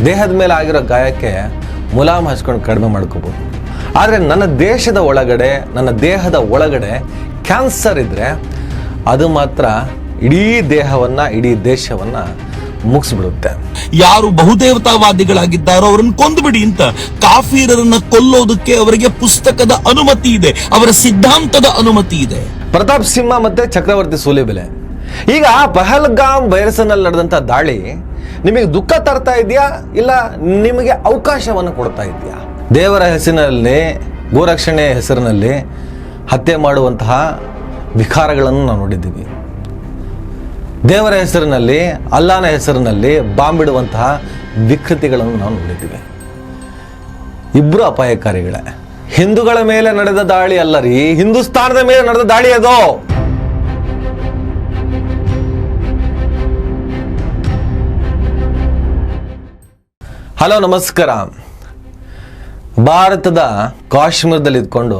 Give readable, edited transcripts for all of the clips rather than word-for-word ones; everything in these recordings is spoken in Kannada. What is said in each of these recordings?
ದೇಹದ ಮೇಲೆ ಆಗಿರೋ ಗಾಯಕ್ಕೆ ಮುಲಾಮ್ ಹಚ್ಕೊಂಡು ಕಡಿಮೆ ಮಾಡ್ಕೋಬೋದು. ಆದರೆ ನನ್ನ ದೇಶದ ಒಳಗಡೆ, ನನ್ನ ದೇಹದ ಒಳಗಡೆ ಕ್ಯಾನ್ಸರ್ ಇದ್ದರೆ ಅದು ಮಾತ್ರ ಇಡೀ ದೇಹವನ್ನು, ಇಡೀ ದೇಶವನ್ನು ಮುಗಿಸ್ಬಿಡುತ್ತೆ. ಯಾರು ಬಹುದೇವತಾವಾದಿಗಳಾಗಿದ್ದಾರೋ ಅವರನ್ನು ಕೊಂದುಬಿಡಿ ಅಂತ ಕಾಫಿರರನ್ನ ಕೊಲ್ಲೋದಕ್ಕೆ ಅವರಿಗೆ ಪುಸ್ತಕದ ಅನುಮತಿ ಇದೆ, ಅವರ ಸಿದ್ಧಾಂತದ ಅನುಮತಿ ಇದೆ. ಪ್ರತಾಪ್ ಸಿಂಹ ಮತ್ತೆ ಚಕ್ರವರ್ತಿ ಸೂಲಿಬೆಲೆ. ಈಗ ಪಹಲ್ಗಾಮ್ ಬೈರಸನಲ್ಲಿ ನಡೆದಂಥ ದಾಳಿ ನಿಮಗೆ ದುಃಖ ತರ್ತಾ ಇದೆಯಾ, ಇಲ್ಲ ನಿಮಗೆ ಅವಕಾಶವನ್ನು ಕೊಡ್ತಾ ಇದೆಯಾ? ದೇವರ ಹೆಸರಿನಲ್ಲಿ, ಗೋರಕ್ಷಣೆ ಹೆಸರಿನಲ್ಲಿ ಹತ್ಯೆ ಮಾಡುವಂತಹ ವಿಕಾರಗಳನ್ನು ನಾವು ನೋಡಿದ್ದೀವಿ. ದೇವರ ಹೆಸರಿನಲ್ಲಿ, ಅಲ್ಲಾನ ಹೆಸರಿನಲ್ಲಿ ಬಾಂಬ್ ಬಿಡುವಂತಹ ವಿಕೃತಿಗಳನ್ನು ನಾವು ನೋಡಿದ್ದೀವಿ. ಇಬ್ಬರು ಅಪಾಯಕಾರಿಗಳೇ. ಹಿಂದೂಗಳ ಮೇಲೆ ನಡೆದ ದಾಳಿ ಅಲ್ಲ ರೀ, ಹಿಂದೂಸ್ತಾನದ ಮೇಲೆ ನಡೆದ ದಾಳಿ ಅದು. ಹಲೋ, ನಮಸ್ಕಾರ. ಭಾರತದ ಕಾಶ್ಮೀರದಲ್ಲಿ ಇದ್ಕೊಂಡು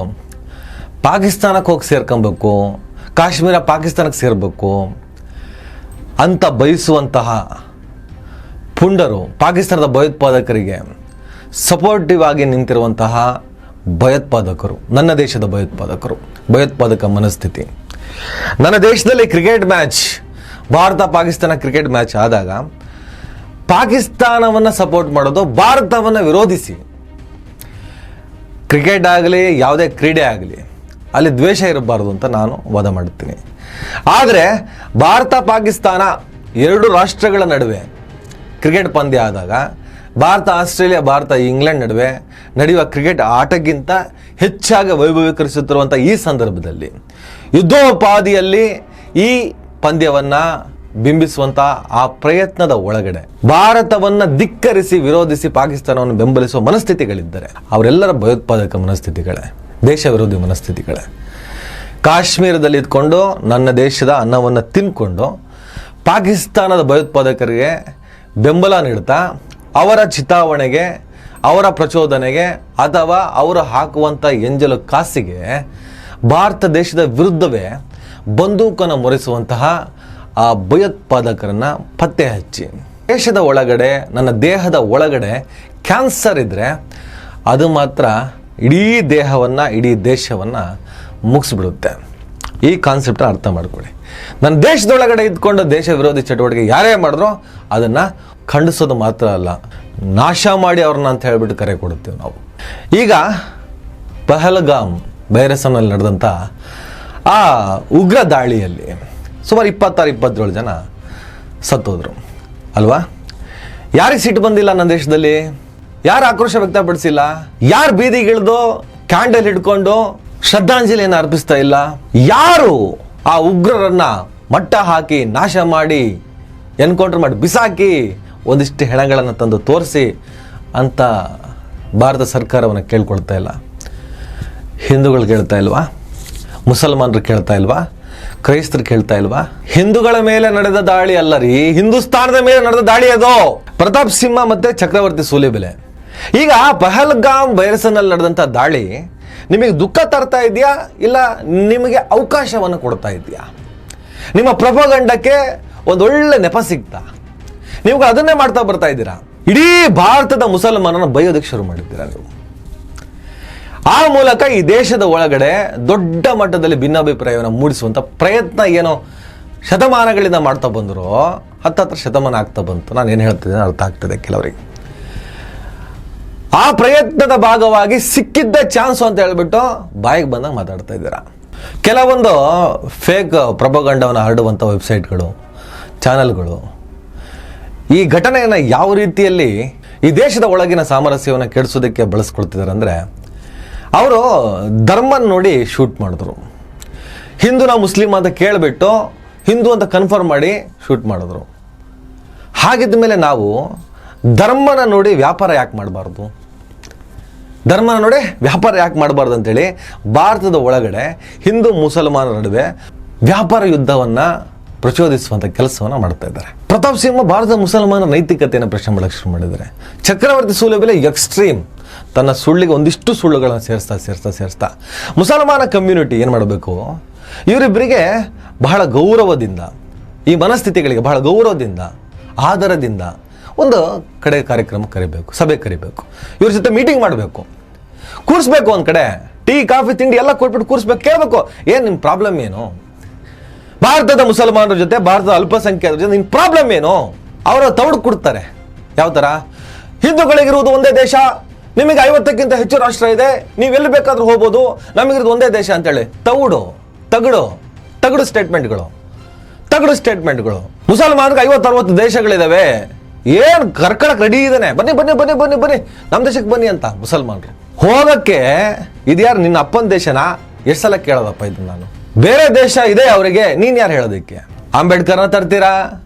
ಪಾಕಿಸ್ತಾನಕ್ಕೆ ಹೋಗಿ ಸೇರ್ಕೊಬೇಕು, ಕಾಶ್ಮೀರ ಪಾಕಿಸ್ತಾನಕ್ಕೆ ಸೇರಬೇಕು ಅಂತ ಬಯಸುವಂತಹ ಪುಂಡರು, ಪಾಕಿಸ್ತಾನದ ಭಯೋತ್ಪಾದಕರಿಗೆ ಸಪೋರ್ಟಿವ್ ಆಗಿ ನಿಂತಿರುವಂತಹ ಭಯೋತ್ಪಾದಕರು, ನನ್ನ ದೇಶದ ಭಯೋತ್ಪಾದಕ ಮನಸ್ಥಿತಿ. ನನ್ನ ದೇಶದಲ್ಲಿ cricket match, Bharat Pakistan cricket match ಆದಾಗ ಪಾಕಿಸ್ತಾನವನ್ನು ಸಪೋರ್ಟ್ ಮಾಡೋದು, ಭಾರತವನ್ನು ವಿರೋಧಿಸಿ. ಕ್ರಿಕೆಟ್ ಆಗಲಿ, ಯಾವುದೇ ಕ್ರೀಡೆ ಆಗಲಿ, ಅಲ್ಲಿ ದ್ವೇಷ ಇರಬಾರ್ದು ಅಂತ ನಾನು ವಾದ ಮಾಡುತ್ತೀನಿ. ಆದರೆ ಭಾರತ ಪಾಕಿಸ್ತಾನ ಎರಡು ರಾಷ್ಟ್ರಗಳ ನಡುವೆ ಕ್ರಿಕೆಟ್ ಪಂದ್ಯ ಆದಾಗ, ಭಾರತ ಆಸ್ಟ್ರೇಲಿಯಾ, ಭಾರತ ಇಂಗ್ಲೆಂಡ್ ನಡುವೆ ನಡೆಯುವ ಕ್ರಿಕೆಟ್ ಆಟಕ್ಕಿಂತ ಹೆಚ್ಚಾಗಿ ವೈಭವೀಕರಿಸುತ್ತಿರುವಂಥ ಈ ಸಂದರ್ಭದಲ್ಲಿ ಯುದ್ಧೋಪಾದಿಯಲ್ಲಿ ಈ ಪಂದ್ಯವನ್ನು ಬಿಂಬಿಸುವಂಥ ಆ ಪ್ರಯತ್ನದ ಒಳಗಡೆ ಭಾರತವನ್ನು ಧಿಕ್ಕರಿಸಿ, ವಿರೋಧಿಸಿ ಪಾಕಿಸ್ತಾನವನ್ನು ಬೆಂಬಲಿಸುವ ಮನಸ್ಥಿತಿಗಳಿದ್ದರೆ ಅವರೆಲ್ಲರ ಭಯೋತ್ಪಾದಕ ಮನಸ್ಥಿತಿಗಳೇ, ದೇಶ ವಿರೋಧಿ ಮನಸ್ಥಿತಿಗಳೇ. ಕಾಶ್ಮೀರದಲ್ಲಿ ಇದ್ಕೊಂಡು ನನ್ನ ದೇಶದ ಅನ್ನವನ್ನು ತಿನ್ಕೊಂಡು ಪಾಕಿಸ್ತಾನದ ಭಯೋತ್ಪಾದಕರಿಗೆ ಬೆಂಬಲ ನೀಡ್ತಾ ಅವರ ಚಿತಾವಣೆಗೆ, ಅವರ ಪ್ರಚೋದನೆಗೆ ಅಥವಾ ಅವರು ಹಾಕುವಂಥ ಎಂಜಲು ಕಾಸಿಗೆ ಭಾರತ ದೇಶದ ವಿರುದ್ಧವೇ ಬಂದೂಕನ್ನು ಮೊರೆಸುವಂತಹ ಆ ಭಯೋತ್ಪಾದಕರನ್ನು ಪತ್ತೆ ಹಚ್ಚಿ, ದೇಶದ ಒಳಗಡೆ, ನನ್ನ ದೇಹದ ಒಳಗಡೆ ಕ್ಯಾನ್ಸರ್ ಇದ್ದರೆ ಅದು ಮಾತ್ರ ಇಡೀ ದೇಹವನ್ನು, ಇಡೀ ದೇಶವನ್ನು ಮುಗಿಸ್ಬಿಡುತ್ತೆ. ಈ ಕಾನ್ಸೆಪ್ಟ್ ಅರ್ಥ ಮಾಡ್ಕೊಳ್ಳಿ. ನನ್ನ ದೇಶದೊಳಗಡೆ ಇದ್ಕೊಂಡು ದೇಶ ವಿರೋಧಿ ಚಟುವಟಿಕೆ ಯಾರೇ ಮಾಡಿದ್ರೋ ಅದನ್ನು ಖಂಡಿಸೋದು ಮಾತ್ರ ಅಲ್ಲ, ನಾಶ ಮಾಡಿ ಅವ್ರನ್ನ ಅಂತ ಹೇಳ್ಬಿಟ್ಟು ಕರೆ ಕೊಡುತ್ತೇವೆ ನಾವು. ಈಗ ಪಹಲ್ಗಾಮ್ ಬೈರಸನಲ್ಲಿ ನಡೆದಂಥ ಆ ಉಗ್ರ ದಾಳಿಯಲ್ಲಿ ಸುಮಾರು 26-27 ಜನ ಸತ್ತೋದ್ರು ಅಲ್ವಾ? ಯಾರಿಗೆ ಸಿಟ್ಟು ಬಂದಿಲ್ಲ ನನ್ನ ದೇಶದಲ್ಲಿ? ಯಾರು ಆಕ್ರೋಶ ವ್ಯಕ್ತಪಡಿಸಿಲ್ಲ? ಯಾರು ಬೀದಿಗಿಳಿದು ಕ್ಯಾಂಡಲ್ ಹಿಡ್ಕೊಂಡು ಶ್ರದ್ಧಾಂಜಲಿಯನ್ನು ಅರ್ಪಿಸ್ತಾ ಇಲ್ಲ? ಯಾರು ಆ ಉಗ್ರರನ್ನ ಮಟ್ಟ ಹಾಕಿ, ನಾಶ ಮಾಡಿ, ಎನ್ಕೌಂಟರ್ ಮಾಡಿ ಬಿಸಾಕಿ ಒಂದಿಷ್ಟು ಹೆಣಗಳನ್ನು ತಂದು ತೋರಿಸಿ ಅಂತ ಭಾರತ ಸರ್ಕಾರವನ್ನು ಕೇಳ್ಕೊಳ್ತಾ ಇಲ್ಲ? ಹಿಂದೂಗಳು ಕೇಳ್ತಾ ಇಲ್ವಾ? ಮುಸಲ್ಮಾನರು ಕೇಳ್ತಾ ಇಲ್ವಾ? ಕ್ರೈಸ್ತರು ಕೇಳ್ತಾ ಇಲ್ವಾ? ಹಿಂದೂಗಳ ಮೇಲೆ ನಡೆದ ದಾಳಿ ಅಲ್ಲ ರೀ, ಹಿಂದೂಸ್ತಾನದ ಮೇಲೆ ನಡೆದ ದಾಳಿ ಅದು. ಪ್ರತಾಪ್ ಸಿಂಹ ಮತ್ತೆ ಚಕ್ರವರ್ತಿ ಸೂಲಿಬೆಲೆ. ಈಗ ಪಹಲ್ಗಾಮ್ ಬೈರಸನಲ್ಲಿ ನಡೆದಂಥ ದಾಳಿ ನಿಮಗೆ ದುಃಖ ತರ್ತಾ ಇದೆಯಾ, ಇಲ್ಲ ನಿಮಗೆ ಅವಕಾಶವನ್ನು ಕೊಡ್ತಾ ಇದೆಯಾ? ನಿಮ್ಮ ಪ್ರಪೋಗಂಡಕ್ಕೆ ಒಂದೊಳ್ಳೆ ನೆಪ ಸಿಗ್ತಾ ನೀವು ಅದನ್ನೇ ಮಾಡ್ತಾ ಬರ್ತಾ ಇದ್ದೀರಾ. ಇಡೀ ಭಾರತದ ಮುಸಲ್ಮಾನನ ಬೈಯೋದಕ್ಕೆ ಶುರು ಮಾಡಿದ್ದೀರಾ ನೀವು. ಆ ಮೂಲಕ ಈ ದೇಶದ ಒಳಗಡೆ ದೊಡ್ಡ ಮಟ್ಟದಲ್ಲಿ ಭಿನ್ನಾಭಿಪ್ರಾಯವನ್ನು ಮೂಡಿಸುವಂಥ ಪ್ರಯತ್ನ ಏನೋ ಶತಮಾನಗಳಿಂದ ಮಾಡ್ತಾ ಬಂದರು, ಹತ್ತತ್ರ ಶತಮಾನ ಆಗ್ತಾ ಬಂತು. ನಾನು ಏನು ಹೇಳ್ತಿದ್ದೇನೆ ಅರ್ಥ ಆಗ್ತದೆ ಕೆಲವರಿಗೆ. ಆ ಪ್ರಯತ್ನದ ಭಾಗವಾಗಿ ಸಿಕ್ಕಿದ್ದ ಚಾನ್ಸು ಅಂತ ಹೇಳ್ಬಿಟ್ಟು ಬಾಯಿಗೆ ಬಂದಾಗ ಮಾತಾಡ್ತಾ ಇದ್ದೀರಾ. ಕೆಲವೊಂದು ಫೇಕ್ ಪ್ರಪೋಗಂಡವನ್ನು ಹರಡುವಂಥ ವೆಬ್ಸೈಟ್ಗಳು, ಚಾನಲ್ಗಳು ಈ ಘಟನೆಯನ್ನು ಯಾವ ರೀತಿಯಲ್ಲಿ ಈ ದೇಶದ ಒಳಗಿನ ಸಾಮರಸ್ಯವನ್ನು ಕೆಡಿಸೋದಕ್ಕೆ ಬಳಸ್ಕೊಳ್ತಿದ್ದಾರೆ ಅಂದರೆ, ಅವರು ಧರ್ಮನ ನೋಡಿ ಶೂಟ್ ಮಾಡಿದ್ರು. ಹಿಂದೂನ ಮುಸ್ಲಿಂ ಅಂತ ಕೇಳಿಬಿಟ್ಟು ಹಿಂದೂ ಅಂತ ಕನ್ಫರ್ಮ್ ಮಾಡಿ ಶೂಟ್ ಮಾಡಿದ್ರು. ಹಾಗಿದ್ದ ಮೇಲೆ ನಾವು ಧರ್ಮನ ನೋಡಿ ವ್ಯಾಪಾರ ಯಾಕೆ ಮಾಡಬಾರ್ದು? ಧರ್ಮನ ನೋಡಿ ವ್ಯಾಪಾರ ಯಾಕೆ ಮಾಡಬಾರ್ದು ಅಂತೇಳಿ ಭಾರತದ ಒಳಗಡೆ ಹಿಂದೂ ಮುಸಲ್ಮಾನರ ನಡುವೆ ವ್ಯಾಪಾರ ಯುದ್ಧವನ್ನು ಪ್ರಚೋದಿಸುವಂಥ ಕೆಲಸವನ್ನು ಮಾಡ್ತಾ ಇದ್ದಾರೆ. ಪ್ರತಾಪ್ ಸಿಂಹ ಭಾರತದ ಮುಸಲ್ಮಾನರ ನೈತಿಕತೆಯನ್ನು ಪ್ರಶ್ನೆ ಮಾಡಕ್ಕೆ ಶುರು ಮಾಡಿದ್ದಾರೆ. ಚಕ್ರವರ್ತಿ ಸೂಲಿಬೆಲೆ ಎಕ್ಸ್ಟ್ರೀಮ್, ತನ್ನ ಸುಳ್ಳಿಗೆ ಒಂದಿಷ್ಟು ಸುಳ್ಳುಗಳನ್ನು ಸೇರಿಸ್ತಾ ಮುಸಲ್ಮಾನ ಕಮ್ಯುನಿಟಿ ಏನು ಮಾಡಬೇಕು, ಇವರಿಬ್ಬರಿಗೆ ಬಹಳ ಗೌರವದಿಂದ, ಈ ಮನಸ್ಥಿತಿಗಳಿಗೆ ಬಹಳ ಗೌರವದಿಂದ, ಆದರದಿಂದ ಒಂದು ಕಡೆ ಕಾರ್ಯಕ್ರಮ ಕರಿಬೇಕು, ಸಭೆ ಕರಿಬೇಕು, ಇವ್ರ ಜೊತೆ ಮೀಟಿಂಗ್ ಮಾಡಬೇಕು, ಕೂರಿಸ್ಬೇಕು, ಒಂದು ಕಡೆ ಟೀ ಕಾಫಿ ತಿಂಡಿ ಎಲ್ಲ ಕೊಟ್ಬಿಟ್ಟು ಕೂರಿಸ್ಬೇಕು, ಕೇಳಬೇಕು ಏನು ನಿಮ್ಮ ಪ್ರಾಬ್ಲಮ್ ಏನು, ಭಾರತದ ಮುಸಲ್ಮಾನರ ಜೊತೆ ಭಾರತದ ಅಲ್ಪಸಂಖ್ಯಾತರ ಜೊತೆ ನಿನ್ನ ಪ್ರಾಬ್ಲಮ್ ಏನು. ಅವರ ತೌಡು ಕೊಡ್ತಾರೆ. ಯಾವ ಥರ? ಹಿಂದೂಗಳಿಗಿರುವುದು ಒಂದೇ ದೇಶ, ನಿಮಗೆ 50ಕ್ಕಿಂತ ಹೆಚ್ಚು ರಾಷ್ಟ್ರ ಇದೆ, ನೀವೆಲ್ಲಿ ಬೇಕಾದ್ರೂ ಹೋಗ್ಬೋದು, ನಮಗಿರೋದು ಒಂದೇ ದೇಶ ಅಂತೇಳಿ ತಗಡು ಸ್ಟೇಟ್ಮೆಂಟ್ಗಳು. ಮುಸಲ್ಮಾನರಿಗೆ 50-60 ದೇಶಗಳಿದಾವೆ, ಏನು ಕರ್ಕಳಕ್ಕೆ ರೆಡಿ ಇದ್ದಾನೆ, ಬನ್ನಿ ಬನ್ನಿ ಬನ್ನಿ ಬನ್ನಿ ಬನ್ನಿ ನಮ್ಮ ದೇಶಕ್ಕೆ ಬನ್ನಿ ಅಂತ ಮುಸಲ್ಮಾನರು. ಹೋಗಕ್ಕೆ ಇದ್ಯಾರು ನಿನ್ನ ಅಪ್ಪನ ದೇಶನ? ಎಷ್ಟು ಸಲ ಕೇಳೋದಪ್ಪ ಇದು ನಾನು. ಬೇರೆ ದೇಶ ಇದೆ ಅವರಿಗೆ, ನೀನು ಯಾರು ಹೇಳೋದಕ್ಕೆ? ಅಂಬೇಡ್ಕರ್ನ ತರ್ತೀರಾ,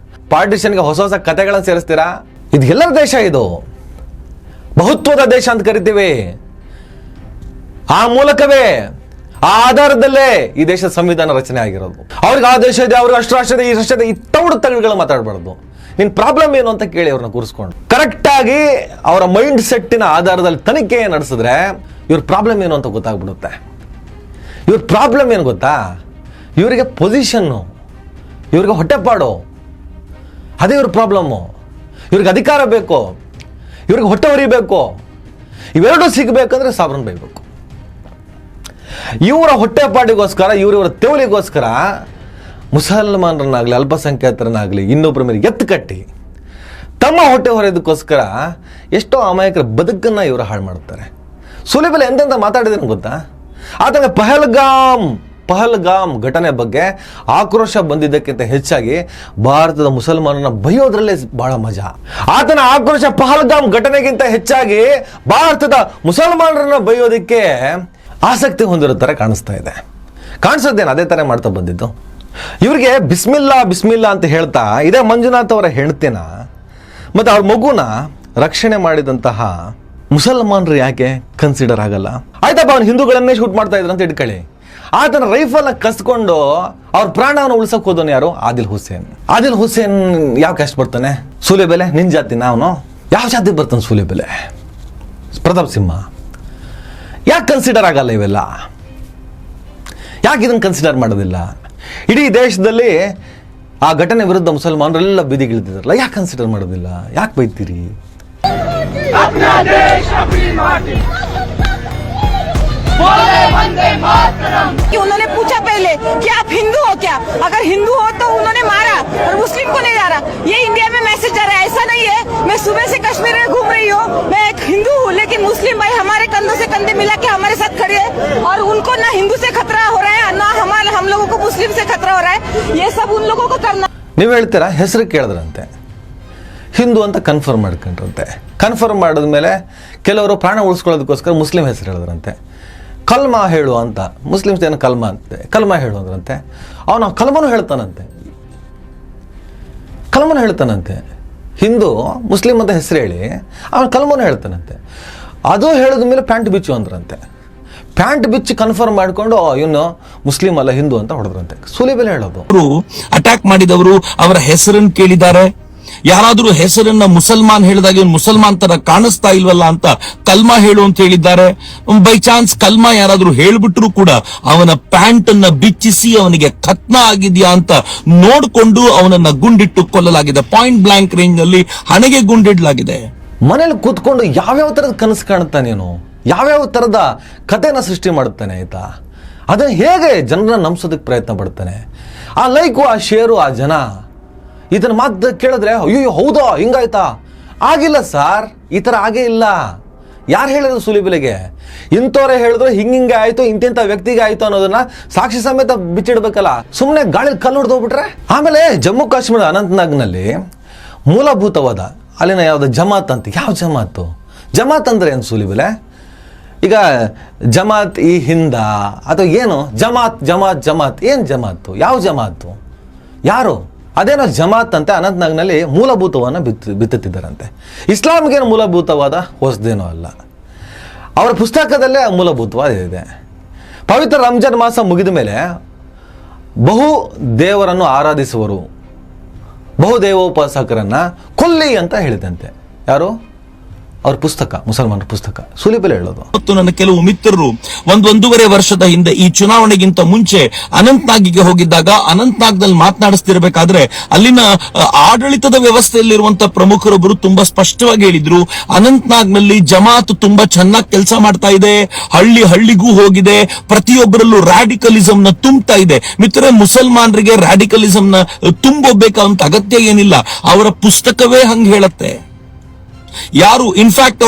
ಪಾರ್ಟಿಷನ್ಗೆ ಹೊಸ ಹೊಸ ಕಥೆಗಳನ್ನು ಸೇರಿಸ್ತೀರಾ. ಇದು ಎಲ್ಲರ ದೇಶ, ಇದು ಬಹುತ್ವದ ದೇಶ ಅಂತ ಕರಿತೀವಿ. ಆ ಮೂಲಕವೇ, ಆ ಆಧಾರದಲ್ಲೇ ಈ ದೇಶದ ಸಂವಿಧಾನ ರಚನೆ ಆಗಿರೋದು. ಅವ್ರಿಗೆ ಆ ದೇಶ ಇದೆ, ಅವ್ರಿಗೆ ಅಷ್ಟು ರಾಷ್ಟ್ರ ಇದೆ, ಈ ರಾಷ್ಟ್ರ ಇದೆ, ಈ ತಗಡುಗಳು ಮಾತಾಡಬಾರ್ದು. ನಿನ್ನ ಪ್ರಾಬ್ಲಮ್ ಏನು ಅಂತ ಕೇಳಿ ಅವ್ರನ್ನ ಕೂರಿಸ್ಕೊಂಡು ಕರೆಕ್ಟಾಗಿ ಅವರ ಮೈಂಡ್ ಸೆಟ್ಟಿನ ಆಧಾರದಲ್ಲಿ ತನಿಖೆ ನಡೆಸಿದ್ರೆ ಇವ್ರ ಪ್ರಾಬ್ಲಮ್ ಏನು ಅಂತ ಗೊತ್ತಾಗ್ಬಿಡುತ್ತೆ. ಇವ್ರ ಪ್ರಾಬ್ಲಮ್ ಏನು ಗೊತ್ತಾ? ಇವರಿಗೆ ಪೊಸಿಷನ್ನು, ಇವ್ರಿಗೆ ಹೊಟ್ಟೆಪಾಡು, ಅದೇ ಇವ್ರ ಪ್ರಾಬ್ಲಮ್ಮು. ಇವ್ರಿಗೆ ಅಧಿಕಾರ ಬೇಕು, ಇವ್ರಿಗೆ ಹೊಟ್ಟೆ ಹೊರಿಬೇಕು, ಇವೆರಡೂ ಸಿಗಬೇಕಂದ್ರೆ ಸಾಬ್ರನ್ ಬೈಬೇಕು. ಇವರ ಹೊಟ್ಟೆಪಾಡಿಗೋಸ್ಕರ, ಇವರ ತೆವಲಿಗೋಸ್ಕರ ಮುಸಲ್ಮಾನರನ್ನಾಗಲಿ ಅಲ್ಪಸಂಖ್ಯಾತರನ್ನಾಗಲಿ ಇನ್ನೊಬ್ಬರ ಮೇಲೆ ಎತ್ತು ಕಟ್ಟಿ ತಮ್ಮ ಹೊಟ್ಟೆ ಹೊರೆಯೋದಕ್ಕೋಸ್ಕರ ಎಷ್ಟೋ ಅಮಾಯಕರ ಬದುಕನ್ನು ಇವರು ಹಾಳು ಮಾಡ್ತಾರೆ. ಸುಲಿಬೆಲೆ ಎಂತೆಂತ ಮಾತಾಡಿದೇನು ಗೊತ್ತಾ? ಆತನ ಪಹಲ್ಗಾಮ್ ಘಟನೆ ಬಗ್ಗೆ ಆಕ್ರೋಶ ಬಂದಿದ್ದಕ್ಕಿಂತ ಹೆಚ್ಚಾಗಿ ಭಾರತದ ಮುಸಲ್ಮಾನರನ್ನ ಬೈಯೋದ್ರಲ್ಲೇ ಬಹಳ ಮಜಾ. ಆತನ ಆಕ್ರೋಶ ಪಹಲ್ಗಾಮ್ ಘಟನೆಗಿಂತ ಹೆಚ್ಚಾಗಿ ಭಾರತದ ಮುಸಲ್ಮಾನರನ್ನ ಬೈಯೋದಕ್ಕೆ ಆಸಕ್ತಿ ಹೊಂದಿರೋ ಥರ ಕಾಣಿಸ್ತಾ ಇದೆ. ಕಾಣಿಸೋದೇನು ಅದೇ ಥರ ಮಾಡ್ತಾ ಬಂದಿದ್ದು. ಇವ್ರಿಗೆ ಬಿಸ್ಮಿಲ್ಲಾ ಅಂತ ಹೇಳ್ತಾ ಇದೇ ಮಂಜುನಾಥ್ ಅವರ ಹೆಂಡ್ತಿನ ಮತ್ತು ಅವ್ರ ಮಗುನ ರಕ್ಷಣೆ ಮಾಡಿದಂತಹ ಮುಸಲ್ಮಾನರು ಯಾಕೆ ಕನ್ಸಿಡರ್ ಆಗಲ್ಲ? ಆಯ್ತಪ್ಪ, ಅವ್ನು ಹಿಂದೂಗಳನ್ನೇ ಶೂಟ್ ಮಾಡ್ತಾ ಇದ್ರು ಅಂತ ಇಟ್ಕೊಳ್ಳಿ. ಆತನ ರೈಫಲ್ನ ಕಸ್ಕೊಂಡು ಅವ್ರ ಪ್ರಾಣವನ್ನು ಉಳಿಸೋಕೆ ಹೋದವನು ಯಾರು? ಆದಿಲ್ ಹುಸೇನ್ ಯಾವ ಕ್ಯಾಸ್ಟ್ ಬರ್ತಾನೆ? ಸೂಲೆಬೆಲೆ ನಿನ್ನ ಜಾತಿನ ಅವನು? ಯಾವ ಜಾತಿಗೆ ಬರ್ತಾನೆ ಸೂಲೆಬೆಲೆ? ಪ್ರತಾಪ್ ಸಿಂಹ. ಯಾಕೆ ಕನ್ಸಿಡರ್ ಆಗಲ್ಲ ಇವೆಲ್ಲ? ಯಾಕೆ ಇದನ್ನು ಕನ್ಸಿಡರ್ ಮಾಡೋದಿಲ್ಲ? ಇಡೀ ದೇಶದಲ್ಲಿ ಆ ಘಟನೆ ವಿರುದ್ಧ ಮುಸಲ್ಮಾನರೆಲ್ಲ ಬೀದಿಗಿಳಿದಿದ್ದಾರಲ್ಲ, ಯಾಕೆ ಕನ್ಸಿಡರ್ ಮಾಡೋದಿಲ್ಲ? ಯಾಕೆ ಬೈತೀರಿ? उन्होंने पूछा पहले कि आप हिंदू हो क्या? अगर हिंदू हो तो उन्होंने मारा, और मुस्लिम को नहीं मारा। ये इंडिया में मैसेज जा रहा है, ऐसा नहीं है। मैं सुबह से कश्मीर में घूम रही हूँ, मैं एक हिंदू हूँ, लेकिन मुस्लिम भाई हमारे कंधों से कंधे मिला के हमारे साथ खड़े हैं, और उनको ना हिंदू से खतरा हो रहा है, ना हम लोगों को मुस्लिम से खतरा हो रहा है। ये सब उन लोगों को करना. ನೀವು ಹೇಳ್ತೀರಾ, ಹೆಸರು ಕೇಳಿದ್ರಂತೆ, ಹಿಂದೂ ಅಂತ ಕನ್ಫರ್ಮ್ ಮಾಡ್ಕೊಂಡ್ರಂತೆ. ಕನ್ಫರ್ಮ್ ಮಾಡಿದ್ಮೇಲೆ ಕೆಲವರು ಪ್ರಾಣ ಉಳಿಸ್ಕೊಳ್ಳೋದಕ್ಕೋಸ್ಕರ ಮುಸ್ಲಿಂ ಹೆಸರು ಹೇಳಿದ್ರಂತೆ. ಕಲ್ಮಾ ಹೇಳು ಅಂತ, ಮುಸ್ಲಿಮ್ಸ್ ಏನು ಕಲ್ಮಾ ಹೇಳು ಅಂದ್ರಂತೆ. ಅವನು ಕಲ್ಮನು ಹೇಳ್ತಾನಂತೆ. ಹಿಂದೂ ಮುಸ್ಲಿಂ ಅಂತ ಹೆಸರು ಹೇಳಿ ಅವನು ಕಲ್ಮನು ಹೇಳ್ತಾನಂತೆ. ಅದು ಹೇಳಿದ ಮೇಲೆ ಪ್ಯಾಂಟ್ ಬಿಚ್ಚು ಅಂದ್ರಂತೆ. ಪ್ಯಾಂಟ್ ಬಿಚ್ಚಿ ಕನ್ಫರ್ಮ್ ಮಾಡಿಕೊಂಡು ಇವನು ಮುಸ್ಲಿಂ ಅಲ್ಲ ಹಿಂದೂ ಅಂತ ಹೊಡೆದ್ರಂತೆ. ಸೂಲಿಬೆಲೆ ಹೇಳೋದು. ಅಟ್ಯಾಕ್ ಮಾಡಿದವರು ಅವರ ಹೆಸರನ್ನು ಕೇಳಿದ್ದಾರೆ. ಯಾರಾದ್ರೂ ಹೆಸರನ್ನ ಮುಸಲ್ಮಾನ್ ಹೇಳಿದಾಗ ಇವನು ಮುಸಲ್ಮಾನ್ ತರ ಕಾಣಿಸ್ತಾ ಇಲ್ವಲ್ಲ ಅಂತ ಕಲ್ಮಾ ಹೇಳು ಅಂತ ಹೇಳಿದ್ದಾರೆ. ಬೈ ಚಾನ್ಸ್ ಕಲ್ಮಾ ಯಾರಾದ್ರೂ ಹೇಳ್ಬಿಟ್ರು ಕೂಡ ಅವನ ಪ್ಯಾಂಟ್ ಅನ್ನ ಬಿಚ್ಚಿಸಿ ಅವನಿಗೆ ಖತ್ನ ಆಗಿದ್ಯಾ ಅಂತ ನೋಡ್ಕೊಂಡು ಅವನನ್ನ ಗುಂಡಿಟ್ಟು ಕೊಲ್ಲಲಾಗಿದೆ. ಪಾಯಿಂಟ್ ಬ್ಲಾಂಕ್ ರೇಂಜ್ ನಲ್ಲಿ ಹಣೆಗೆ ಗುಂಡಿಡ್ಲಾಗಿದೆ. ಮನೇಲಿ ಕೂತ್ಕೊಂಡು ಯಾವ್ಯಾವ ತರದ ಕನಸು ಕಾಣುತ್ತಾನೇನು, ಯಾವ್ಯಾವ ತರದ ಕಥೆನ ಸೃಷ್ಟಿ ಮಾಡುತ್ತಾನೆ ಆಯ್ತಾ. ಅದನ್ನ ಹೇಗೆ ಜನರನ್ನ ನಂಬಿಸೋದಕ್ಕೆ ಪ್ರಯತ್ನ ಪಡ್ತಾನೆ. ಆ ಲೈಕು, ಆ ಶೇರು, ಆ ಜನ ಇದನ್ನ ಮಾತು ಕೇಳಿದ್ರೆ ಅಯ್ಯೋ ಹೌದಾ ಹಿಂಗಾಯ್ತಾ? ಆಗಿಲ್ಲ ಸರ್, ಈ ಥರ ಆಗೇ ಇಲ್ಲ. ಯಾರು ಹೇಳಿದ್ರು ಸುಲಿಬೆಲೆಗೆ? ಇಂಥವ್ರೆ ಹೇಳಿದ್ರು ಹಿಂಗೆ ಆಯ್ತು, ಇಂತಿಂಥ ವ್ಯಕ್ತಿಗೆ ಆಯ್ತು ಅನ್ನೋದನ್ನ ಸಾಕ್ಷಿ ಸಮೇತ ಬಿಚ್ಚಿಡ್ಬೇಕಲ್ಲ. ಸುಮ್ಮನೆ ಗಾಳಿ ಕಲ್ಲು ಹೊಡೆದೋಗ್ಬಿಟ್ರೆ. ಆಮೇಲೆ ಜಮ್ಮು ಕಾಶ್ಮೀರದ ಅನಂತನಾಗ್ನಲ್ಲಿ ಮೂಲಭೂತವಾದ ಅಲ್ಲಿನ ಯಾವ್ದು ಜಮಾತ್ ಅಂತ, ಯಾವ ಜಮಾತ್ ಅಂದ್ರೆ ಏನು ಸುಲಿಬೆಲೆ? ಈಗ ಜಮಾತ್ ಈ ಹಿಂದ ಅಥವಾ ಏನು? ಜಮಾತ್ ಏನು ಜಮಾತು? ಯಾವ ಜಮಾತು? ಯಾರು? ಅದೇನೋ ಜಮಾತ್ ಅಂತ ಅನಂತನಾಗ್ನಲ್ಲಿ ಮೂಲಭೂತವನ್ನು ಬಿತ್ತುತ್ತಿದ್ದಾರಂತೆ. ಇಸ್ಲಾಂಗೇನು ಮೂಲಭೂತವಾದ ಹೊಸದೇನೋ ಅಲ್ಲ, ಅವರ ಪುಸ್ತಕದಲ್ಲೇ ಮೂಲಭೂತವಾದ ಇದೆ. ಪವಿತ್ರ ರಂಜಾನ್ ಮಾಸ ಮುಗಿದ ಮೇಲೆ ಬಹು ದೇವರನ್ನು ಆರಾಧಿಸುವರು, ಬಹು ದೇವೋಪಾಸಕರನ್ನ ಕೊಲ್ಲಿ ಅಂತ ಹೇಳಿದಂತೆ. ಯಾರು? ಅವ್ರ ಪುಸ್ತಕ, ಮುಸಲ್ಮಾನರ ಪುಸ್ತಕ, ಸುಲಿಬೆಲೆ ಹೇಳೋದು. ಮತ್ತು ನನ್ನ ಕೆಲವು ಮಿತ್ರರು 1.5 ವರ್ಷದ ಹಿಂದೆ ಈ ಚುನಾವಣೆಗಿಂತ ಮುಂಚೆ ಅನಂತ್ನಾಗಿಗೆ ಹೋಗಿದ್ದಾಗ ಅನಂತ್ನಾಗ್ನಲ್ಲಿ ಮಾತನಾಡಿಸ್ತಿರ್ಬೇಕಾದ್ರೆ ಅಲ್ಲಿನ ಆಡಳಿತದ ವ್ಯವಸ್ಥೆಯಲ್ಲಿರುವಂತಹ ಪ್ರಮುಖರೊಬ್ಬರು ತುಂಬಾ ಸ್ಪಷ್ಟವಾಗಿ ಹೇಳಿದ್ರು, ಅನಂತ್ನಾಗ್ನಲ್ಲಿ ಜಮಾತ್ ತುಂಬಾ ಚೆನ್ನಾಗಿ ಕೆಲಸ ಮಾಡ್ತಾ ಇದೆ, ಹಳ್ಳಿಗೂ ಹೋಗಿದೆ, ಪ್ರತಿಯೊಬ್ಬರಲ್ಲೂ ರ್ಯಾಡಿಕಲಿಸಂ ನ ತುಂಬತಾ ಇದೆ. ಮಿತ್ರರೇ, ಮುಸಲ್ಮಾನರಿಗೆ ರ್ಯಾಡಿಕಲಿಸಂ ನ ತುಂಬೋಬೇಕಾದಂತ ಅಗತ್ಯ ಏನಿಲ್ಲ, ಅವರ ಪುಸ್ತಕವೇ ಹಂಗೆ ಹೇಳತ್ತೆ. ಯಾರು ಇನ್ಫ್ಯಾಕ್ಟ್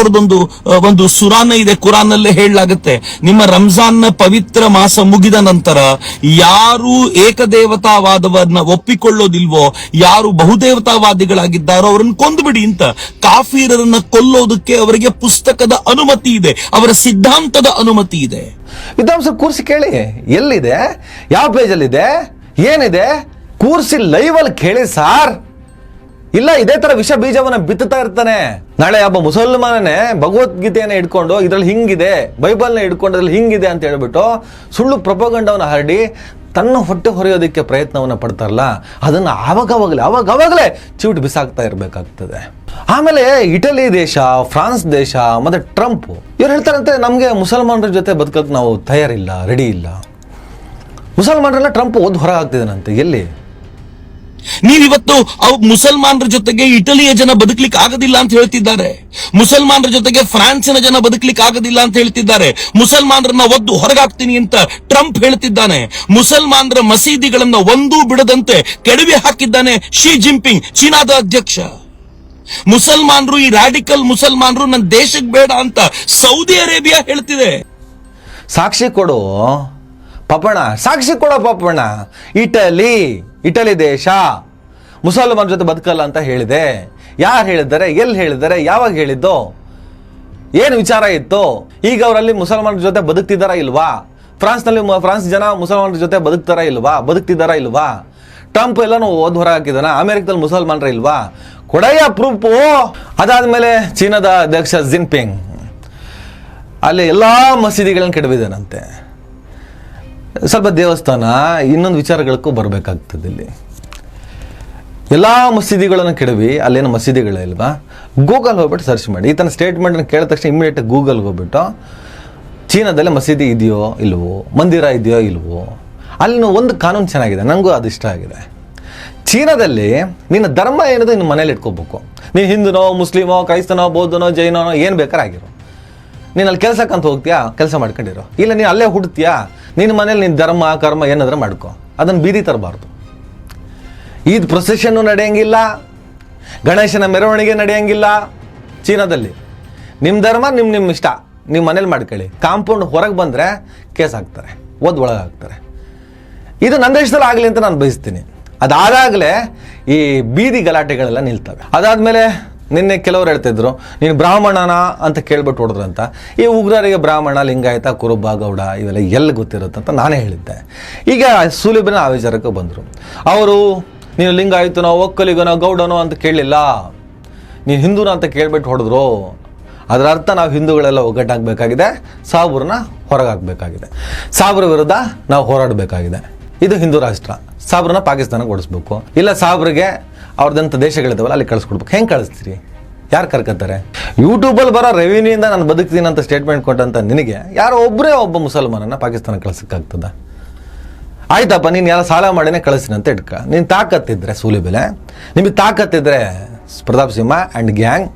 ಒಂದು ಸುರಾನ ಇದೆ, ಕುರಾನಲ್ಲೇ ಹೇಳಲಾಗುತ್ತೆ, ನಿಮ್ಮ ರಂಜಾನ್ ನ ಪವಿತ್ರ ಮಾಸ ಮುಗಿದ ನಂತರ ಯಾರು ಏಕದೇವತಾವಾದವನ್ನ ಒಪ್ಪಿಕೊಳ್ಳೋದಿಲ್ವೋ, ಯಾರು ಬಹುದೇವತಾವಾದಿಗಳಾಗಿದ್ದಾರೋ ಅವರನ್ನು ಕೊಂದುಬಿಡಿ ಅಂತ. ಕಾಫೀರರನ್ನ ಕೊಲ್ಲೋದಕ್ಕೆ ಅವರಿಗೆ ಪುಸ್ತಕದ ಅನುಮತಿ ಇದೆ, ಅವರ ಸಿದ್ಧಾಂತದ ಅನುಮತಿ ಇದೆ. ವಿದ್ವಾಂಸರು ಕೂರಿಸಿ ಕೇಳಿ, ಎಲ್ಲಿದೆ, ಯಾವ ಪೇಜಲ್ಲಿದೆ, ಏನಿದೆ, ಕೂರಿಸಿ ಲೈವ್ ಅಲ್ಲಿ ಕೇಳಿ ಸಾರ್. ಇಲ್ಲ ಇದೇ ತರ ವಿಷ ಬೀಜವನ್ನ ಬಿತ್ತುತ್ತಾ ಇರ್ತಾನೆ. ನಾಳೆ ಒಬ್ಬ ಮುಸಲ್ಮಾನನೇ ಭಗವದ್ಗೀತೆಯನ್ನ ಇಟ್ಕೊಂಡು ಇದ್ರಲ್ಲಿ ಹಿಂಗಿದೆ, ಬೈಬಲ್ನ ಇಟ್ಕೊಂಡು ಇದ್ರಲ್ಲಿ ಹಿಂಗಿದೆ ಅಂತ ಹೇಳ್ಬಿಟ್ಟು ಸುಳ್ಳು ಪ್ರೊಪಗಂಡವನ್ನ ಹರಡಿ ತನ್ನ ಹೊಟ್ಟೆ ಹೊರೆಯೋದಕ್ಕೆ ಪ್ರಯತ್ನವನ್ನ ಪಡ್ತಾರಲ್ಲ, ಅದನ್ನ ಆವಾಗವಾಗಲೇ ಚಿವುಟ್ ಬಿಸಾಕ್ತಾ ಇರಬೇಕಾಗ್ತದೆ. ಆಮೇಲೆ ಇಟಲಿ ದೇಶ, ಫ್ರಾನ್ಸ್ ದೇಶ, ಮತ್ತೆ ಟ್ರಂಪ್ ಇವ್ರು ಹೇಳ್ತಾರಂತೆ ನಮ್ಗೆ ಮುಸಲ್ಮಾನರ ಜೊತೆ ಬದುಕಕ್ಕೆ ನಾವು ತಯಾರಿಲ್ಲ, ರೆಡಿ ಇಲ್ಲ. ಮುಸಲ್ಮಾನರೆಲ್ಲ ಟ್ರಂಪ್ ಒದ್ದು ಹೊರ ಆಗ್ತಿದ್ದಾನಂತೆ. ಎಲ್ಲಿ? ನೀವಿವತ್ತು ಮುಸಲ್ಮಾನರ ಜೊತೆಗೆ ಇಟಲಿಯ ಜನ ಬದುಕಲಿಕ್ಕೆ ಆಗೋದಿಲ್ಲ ಅಂತ ಹೇಳ್ತಿದ್ದಾರೆ, ಮುಸಲ್ಮಾನರ ಜೊತೆಗೆ ಫ್ರಾನ್ಸಿನ ಜನ ಬದುಕಲಿಕ್ಕೆ ಆಗೋದಿಲ್ಲ ಅಂತ ಹೇಳ್ತಿದ್ದಾರೆ, ಮುಸಲ್ಮಾನರನ್ನ ಒದ್ದು ಹೊರಗಾಗ್ತೀನಿ ಅಂತ ಟ್ರಂಪ್ ಹೇಳ್ತಿದ್ದಾನೆ, ಮುಸಲ್ಮಾನರ ಮಸೀದಿಗಳನ್ನ ಒಂದೂ ಬಿಡದಂತೆ ಕೆಡವಿ ಹಾಕಿದ್ದಾನೆ ಶಿ ಜಿನ್ಪಿಂಗ್, ಚೀನಾದ ಅಧ್ಯಕ್ಷ. ಮುಸಲ್ಮಾನರು, ಈ ರ್ಯಾಡಿಕಲ್ ಮುಸಲ್ಮಾನರು ನನ್ನ ದೇಶಕ್ಕೆ ಬೇಡ ಅಂತ ಸೌದಿ ಅರೇಬಿಯಾ ಹೇಳ್ತಿದೆ. ಸಾಕ್ಷಿ ಕೊಡು ಪಾಪಣ್ಣ, ಸಾಕ್ಷಿ ಕೊಡೋ ಪಾಪಣ್ಣ. ಇಟಲಿ ದೇಶ ಮುಸಲ್ಮಾನ ಜೊತೆ ಬದುಕಲ್ಲ ಅಂತ ಹೇಳಿದೆ. ಯಾರು ಹೇಳಿದ್ದಾರೆ, ಎಲ್ಲಿ ಹೇಳಿದ್ದಾರೆ, ಯಾವಾಗ ಹೇಳಿದ್ದು, ಏನು ವಿಚಾರ ಇತ್ತು? ಈಗ ಅವರಲ್ಲಿ ಮುಸಲ್ಮಾನರ ಜೊತೆ ಬದುಕ್ತಿದ್ದಾರಾ ಇಲ್ವಾ? ಫ್ರಾನ್ಸ್ ಜನ ಮುಸಲ್ಮಾನರ ಜೊತೆ ಬದುಕ್ತಿದ್ದಾರಾ ಇಲ್ವಾ? ಟ್ರಂಪ್ ಎಲ್ಲಾನು ಓದ್ ಹೊರ ಹಾಕಿದಾನ? ಅಮೆರಿಕದಲ್ಲಿ ಮುಸಲ್ಮಾನರ ಇಲ್ವಾ? ಕೊಡಯ್ಯ ಪ್ರೂಫು. ಅದಾದ್ಮೇಲೆ ಚೀನಾದ ಅಧ್ಯಕ್ಷ ಜಿನ್ಪಿಂಗ್ ಅಲ್ಲಿ ಎಲ್ಲಾ ಮಸೀದಿಗಳನ್ನ ಕೆಡವಿದಾನಂತೆ. ಸ್ವಲ್ಪ ದೇವಸ್ಥಾನ, ಇನ್ನೊಂದು ವಿಚಾರಗಳಕ್ಕೂ ಬರಬೇಕಾಗ್ತದೆ. ಇಲ್ಲಿ ಎಲ್ಲ ಮಸೀದಿಗಳನ್ನು ಕೆಡವಿ ಅಲ್ಲೇನು ಮಸೀದಿಗಳಿಲ್ವಾ? ಗೂಗಲ್ ಹೋಗ್ಬಿಟ್ಟು ಸರ್ಚ್ ಮಾಡಿ. ಈ ತನ್ನ ಸ್ಟೇಟ್ಮೆಂಟ್ ಕೇಳಿದ ತಕ್ಷಣ ಇಮಿಡಿಯೇಟ್ ಗೂಗಲ್ಗೆ ಹೋಗ್ಬಿಟ್ಟು ಚೀನಾದಲ್ಲಿ ಮಸೀದಿ ಇದೆಯೋ ಇಲ್ವೋ, ಮಂದಿರ ಇದೆಯೋ ಇಲ್ವೋ, ಅಲ್ಲಿನ ಒಂದು ಕಾನೂನು ಚೆನ್ನಾಗಿದೆ, ನನಗೂ ಅದು ಇಷ್ಟ ಆಗಿದೆ. ಚೀನಾದಲ್ಲಿ ನಿನ್ನ ಧರ್ಮ ಏನಿದೆ ನಿನ್ನ ಮನೇಲಿ ಇಟ್ಕೋಬೇಕು. ನೀನು ಹಿಂದೂನೋ, ಮುಸ್ಲಿಮೋ, ಕ್ರೈಸ್ತನೋ, ಬೌದ್ಧನೋ, ಜೈನನೋ, ಏನು ಬೇಕಾದ್ರೆ ಆಗಿರೋ, ನೀನು ಅಲ್ಲಿ ಕೆಲಸಕ್ಕಂತ ಹೋಗ್ತೀಯಾ, ಕೆಲಸ ಮಾಡ್ಕೊಂಡಿರೋ. ಇಲ್ಲ ನೀನು ಅಲ್ಲೇ ಹುಡ್ತೀಯಾ, ನಿನ್ನ ಮನೇಲಿ ನಿನ್ನ ಧರ್ಮ ಕರ್ಮ ಏನಾದ್ರೂ ಮಾಡ್ಕೊ, ಅದನ್ನು ಬೀದಿ ತರಬಾರ್ದು. ಈದ್ ಪ್ರೊಸೆಷನ್ನು ನಡೆಯಂಗಿಲ್ಲ, ಗಣೇಶನ ಮೆರವಣಿಗೆ ನಡೆಯಂಗಿಲ್ಲ ಚೀನಾದಲ್ಲಿ. ನಿಮ್ಮ ಧರ್ಮ ನಿಮ್ಮ ಇಷ್ಟ, ನಿಮ್ಮ ಮನೇಲಿ ಮಾಡ್ಕೊಳ್ಳಿ. ಕಾಂಪೌಂಡ್ ಹೊರಗೆ ಬಂದರೆ ಕೇಸ್ ಹಾಕ್ತಾರೆ, ಒಳಗೆ ಹಾಕ್ತಾರೆ. ಇದು ನನ್ನ ದೇಶದಲ್ಲಿ ಆಗಲಿ ಅಂತ ನಾನು ಬಯಸ್ತೀನಿ. ಅದಾದಾಗಲೇ ಈ ಬೀದಿ ಗಲಾಟೆಗಳೆಲ್ಲ ನಿಲ್ತವೆ. ಅದಾದಮೇಲೆ ನಿನ್ನೆ ಕೆಲವರು ಹೇಳ್ತಿದ್ರು ನೀನು ಬ್ರಾಹ್ಮಣನ ಅಂತ ಕೇಳ್ಬಿಟ್ಟು ಹೊಡೆದ್ರಂತ. ಈ ಉಗ್ರರಿಗೆ ಬ್ರಾಹ್ಮಣ, ಲಿಂಗಾಯತ, ಕುರುಬ, ಗೌಡ ಇವೆಲ್ಲ ಎಲ್ಲಿ ಗೊತ್ತಿರುತ್ತಂತ ನಾನೇ ಹೇಳಿದ್ದೆ. ಈಗ ಸುಲಿಬಿನ ಆ ವಿಚಾರಕ್ಕೆ ಬಂದರು. ಅವರು ನೀನು ಲಿಂಗಾಯತನೋ, ಒಕ್ಕಲಿಗನೋ, ಗೌಡನೋ ಅಂತ ಕೇಳಲಿಲ್ಲ, ನೀನು ಹಿಂದೂನ ಅಂತ ಕೇಳ್ಬಿಟ್ಟು ಹೊಡೆದ್ರು. ಅದರ ಅರ್ಥ ನಾವು ಹಿಂದೂಗಳೆಲ್ಲ ಒಗ್ಗಟ್ಟಾಗಬೇಕಾಗಿದೆ, ಸಾಬ್ರನ್ನ ಹೊರಗಾಗಬೇಕಾಗಿದೆ, ಸಾಬ್ರ ವಿರುದ್ಧ ನಾವು ಹೋರಾಡಬೇಕಾಗಿದೆ. ಇದು ಹಿಂದೂ ರಾಷ್ಟ್ರ, ಸಾಬ್ರನ್ನ ಪಾಕಿಸ್ತಾನಕ್ಕೆ ಓಡಿಸ್ಬೇಕು. ಇಲ್ಲ ಸಾಬ್ರಿಗೆ ಅವ್ರದಂಥ ದೇಶಗಳಿದಾವಲ್ಲ ಅಲ್ಲಿ ಕಳಿಸ್ಕೊಡ್ಬೇಕು. ಹೆಂಗೆ ಕಳಿಸ್ತೀರಿ? ಯಾರು ಕರ್ಕತ್ತಾರೆ? ಯೂಟ್ಯೂಬಲ್ಲಿ ಬರೋ ರೆವಿನ್ಯೂಯಿಂದ ನಾನು ಬದುಕ್ತೀನಿ ಅಂತ ಸ್ಟೇಟ್ಮೆಂಟ್ ಕೊಟ್ಟಂತ ನಿನಗೆ ಯಾರೋ ಒಬ್ಬ ಮುಸಲ್ಮಾನನ್ನ ಪಾಕಿಸ್ತಾನಕ್ಕೆ ಕಳಿಸೋಕ್ಕಾಗ್ತದ? ಆಯ್ತಪ್ಪ, ನೀನು ಯಾರೋ ಸಾಲ ಮಾಡಿನೇ ಕಳಿಸ್ತೀನಿ ಅಂತ ಇಟ್ಕ. ನೀನು ತಾಕತ್ತಿದ್ರೆ ಸೂಲಿಬೆಲೆ, ನಿಮಗೆ ತಾಕತ್ತಿದ್ರೆ ಪ್ರತಾಪ್ ಸಿಂಹ ಆ್ಯಂಡ್ ಗ್ಯಾಂಗ್,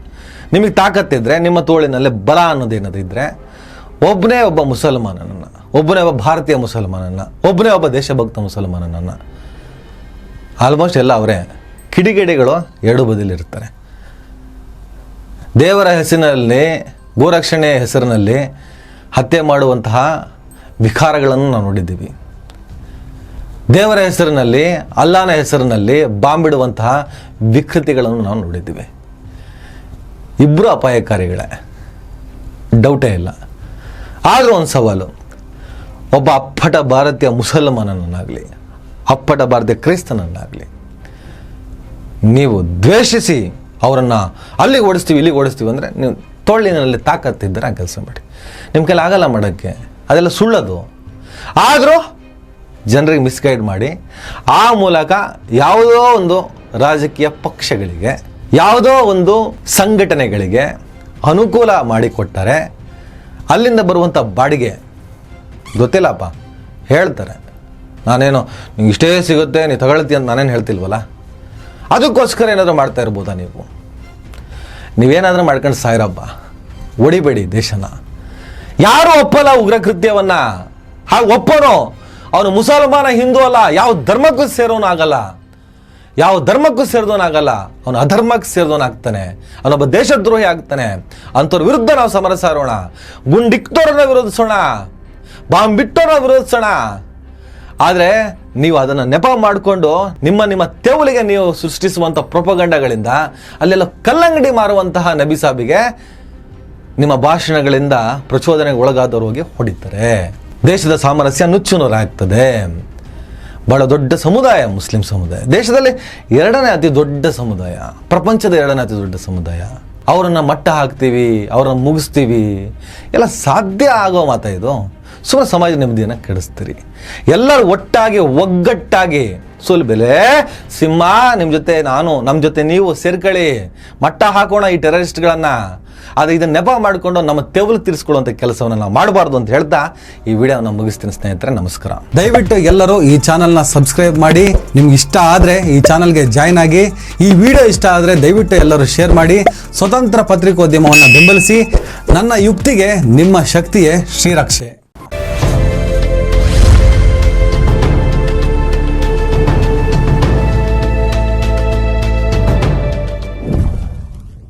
ನಿಮಗೆ ತಾಕತ್ತಿದ್ರೆ ನಿಮ್ಮ ತೋಳಿನಲ್ಲೇ ಬಲ ಅನ್ನೋದೇನದು ಇದ್ರೆ ಒಬ್ಬನೇ ಒಬ್ಬ ಮುಸಲ್ಮಾನನನ್ನ, ಒಬ್ಬನೇ ಒಬ್ಬ ಭಾರತೀಯ ಮುಸಲ್ಮಾನನ್ನ, ಒಬ್ಬನೇ ಒಬ್ಬ ದೇಶಭಕ್ತ ಮುಸಲ್ಮಾನನನ್ನ, ಆಲ್ಮೋಸ್ಟ್ ಎಲ್ಲ ಅವರೇ ಕಿಡಿಗೇಡಿಗಳು ಎರಡು ಬದಿಲಿರ್ತಾರೆ. ದೇವರ ಹೆಸರಿನಲ್ಲಿ, ಗೋರಕ್ಷಣೆಯ ಹೆಸರಿನಲ್ಲಿ ಹತ್ಯೆ ಮಾಡುವಂತಹ ವಿಕಾರಗಳನ್ನು ನಾವು ನೋಡಿದ್ದೀವಿ. ದೇವರ ಹೆಸರಿನಲ್ಲಿ, ಅಲ್ಲಾನ ಹೆಸರಿನಲ್ಲಿ ಬಾಂಬಿಡುವಂತಹ ವಿಕೃತಿಗಳನ್ನು ನಾವು ನೋಡಿದ್ದೀವಿ. ಇಬ್ಬರು ಅಪಾಯಕಾರಿಗಳೇ, ಡೌಟೇ ಇಲ್ಲ. ಆದರೂ ಒಂದು ಸವಾಲು, ಒಬ್ಬ ಅಪ್ಪಟ ಭಾರತೀಯ ಮುಸಲ್ಮಾನನನ್ನಾಗಲಿ, ಅಪ್ಪಟ ಭಾರತೀಯ ಕ್ರೈಸ್ತನನ್ನಾಗಲಿ ನೀವು ದ್ವೇಷಿಸಿ ಅವರನ್ನು ಅಲ್ಲಿಗೆ ಓಡಿಸ್ತೀವಿ ಇಲ್ಲಿಗೆ ಓಡಿಸ್ತೀವಿ ಅಂದರೆ ನೀವು ತೋಳಿನಲ್ಲಿ ತಾಕತ್ತಿದ್ದರೆ ಆ ಕೆಲಸ ಮಾಡಿ. ನಿಮ್ಮ ಕೈಲಿ ಆಗಲ್ಲ ಮಾಡೋಕ್ಕೆ, ಅದೆಲ್ಲ ಸುಳ್ಳದು. ಆದರೂ ಜನರಿಗೆ ಮಿಸ್ಗೈಡ್ ಮಾಡಿ ಆ ಮೂಲಕ ಯಾವುದೋ ಒಂದು ರಾಜಕೀಯ ಪಕ್ಷಗಳಿಗೆ, ಯಾವುದೋ ಒಂದು ಸಂಘಟನೆಗಳಿಗೆ ಅನುಕೂಲ ಮಾಡಿಕೊಟ್ಟರೆ ಅಲ್ಲಿಂದ ಬರುವಂಥ ಬಾಡಿಗೆ ಗೊತ್ತಿಲ್ಲಪ್ಪ ಹೇಳ್ತಾರೆ, ನಾನೇನು ನಿಂಗೆ ಇಷ್ಟೇ ಸಿಗುತ್ತೆ ನೀನು ತಗೊಳ್ತಿ ಅಂತ ನಾನೇನು ಹೇಳ್ತಿಲ್ವಲ್ಲ, ಅದಕ್ಕೋಸ್ಕರ ಏನಾದರೂ ಮಾಡ್ತಾ ಇರ್ಬೋದಾ ನೀವು? ನೀವೇನಾದರೂ ಮಾಡ್ಕೊಂಡು ಸಾಯಿರಪ್ಪ, ಹೊಡಿಬೇಡಿ ದೇಶನ. ಯಾರು ಒಪ್ಪಲ್ಲ ಉಗ್ರ ಕೃತ್ಯವನ್ನು. ಹಾಗೆ ಒಪ್ಪೋನು ಅವನು ಮುಸಲ್ಮಾನ ಹಿಂದೂ ಅಲ್ಲ, ಯಾವ ಧರ್ಮಕ್ಕೂ ಸೇರೋನು ಆಗಲ್ಲ, ಯಾವ ಧರ್ಮಕ್ಕೂ ಸೇರಿದವನಾಗಲ್ಲ, ಅವನು ಅಧರ್ಮಕ್ಕೆ ಸೇರಿದವನಾಗ್ತಾನೆ, ಅವನೊಬ್ಬ ದೇಶದ್ರೋಹಿ ಆಗ್ತಾನೆ. ಅಂಥವ್ರ ವಿರುದ್ಧ ನಾವು ಸಮರ ಸಾರೋಣ, ಗುಂಡಿಕ್ತೋರನ್ನ ವಿರೋಧಿಸೋಣ, ಬಾಂಬ್ ಬಿಟ್ಟೋರನ್ನ ವಿರೋಧಿಸೋಣ. ಆದರೆ ನೀವು ಅದನ್ನು ನೆಪ ಮಾಡಿಕೊಂಡು ನಿಮ್ಮ ತೆವಲಿಗೆ ನೀವು ಸೃಷ್ಟಿಸುವಂಥ ಪ್ರೊಪಗಂಡಗಳಿಂದ ಅಲ್ಲೆಲ್ಲ ಕಲ್ಲಂಗಡಿ ಮಾರುವಂತಹ ನಬಿ ಸಾಬಿಗೆ ನಿಮ್ಮ ಭಾಷಣಗಳಿಂದ ಪ್ರಚೋದನೆಗೆ ಒಳಗಾದವರು ಹೋಗಿ ಹೊಡಿತಾರೆ. ದೇಶದ ಸಾಮರಸ್ಯ ನುಚ್ಚುನೂರಾಗ್ತದೆ. ಬಹಳ ದೊಡ್ಡ ಸಮುದಾಯ ಮುಸ್ಲಿಂ ಸಮುದಾಯ, ದೇಶದಲ್ಲಿ 2ನೇ ಅತಿ ದೊಡ್ಡ ಸಮುದಾಯ, ಪ್ರಪಂಚದ 2ನೇ ಅತಿ ದೊಡ್ಡ ಸಮುದಾಯ. ಅವರನ್ನು ಮಟ್ಟ ಹಾಕ್ತೀವಿ, ಅವರನ್ನು ಮುಗಿಸ್ತೀವಿ, ಎಲ್ಲ ಸಾಧ್ಯ ಆಗೋ ಮಾತಾ ಇದು. ಸುಮ್ಮನೆ ಸಮಾಜ ನೆಮ್ಮದಿಯನ್ನು ಕೆಡಿಸ್ತೀರಿ. ಎಲ್ಲರೂ ಒಟ್ಟಾಗಿ ಒಗ್ಗಟ್ಟಾಗಿ ಸುಲ್ಬೆಲೆ ಸಿಂಹ ನಿಮ್ಮ ಜೊತೆ ನಾನು, ನಮ್ಮ ಜೊತೆ ನೀವು ಸೇರ್ಕೊಳ್ಳಿ, ಮಟ್ಟ ಹಾಕೋಣ ಈ ಟೆರರಿಸ್ಟ್ಗಳನ್ನು. ಆದರೆ ಇದನ್ನು ನೆಪ ಮಾಡಿಕೊಂಡು ನಮ್ಮ ತೆವಲು ತೀರಿಸ್ಕೊಳ್ಳುವಂಥ ಕೆಲಸವನ್ನು ನಾವು ಮಾಡಬಾರ್ದು ಅಂತ ಹೇಳ್ತಾ ಈ ವಿಡಿಯೋನ ಮುಗಿಸ್ತೀನಿ ಸ್ನೇಹಿತರೆ. ನಮಸ್ಕಾರ. ದಯವಿಟ್ಟು ಎಲ್ಲರೂ ಈ ಚಾನಲ್ನ ಸಬ್ಸ್ಕ್ರೈಬ್ ಮಾಡಿ, ನಿಮ್ಗೆ ಇಷ್ಟ ಆದರೆ ಈ ಚಾನಲ್ಗೆ ಜಾಯ್ನ್ ಆಗಿ, ಈ ವಿಡಿಯೋ ಇಷ್ಟ ಆದರೆ ದಯವಿಟ್ಟು ಎಲ್ಲರೂ ಶೇರ್ ಮಾಡಿ, ಸ್ವತಂತ್ರ ಪತ್ರಿಕೋದ್ಯಮವನ್ನು ಬೆಂಬಲಿಸಿ. ನನ್ನ ಯುಕ್ತಿಗೆ ನಿಮ್ಮ ಶಕ್ತಿಯೇ ಶ್ರೀರಕ್ಷೆ.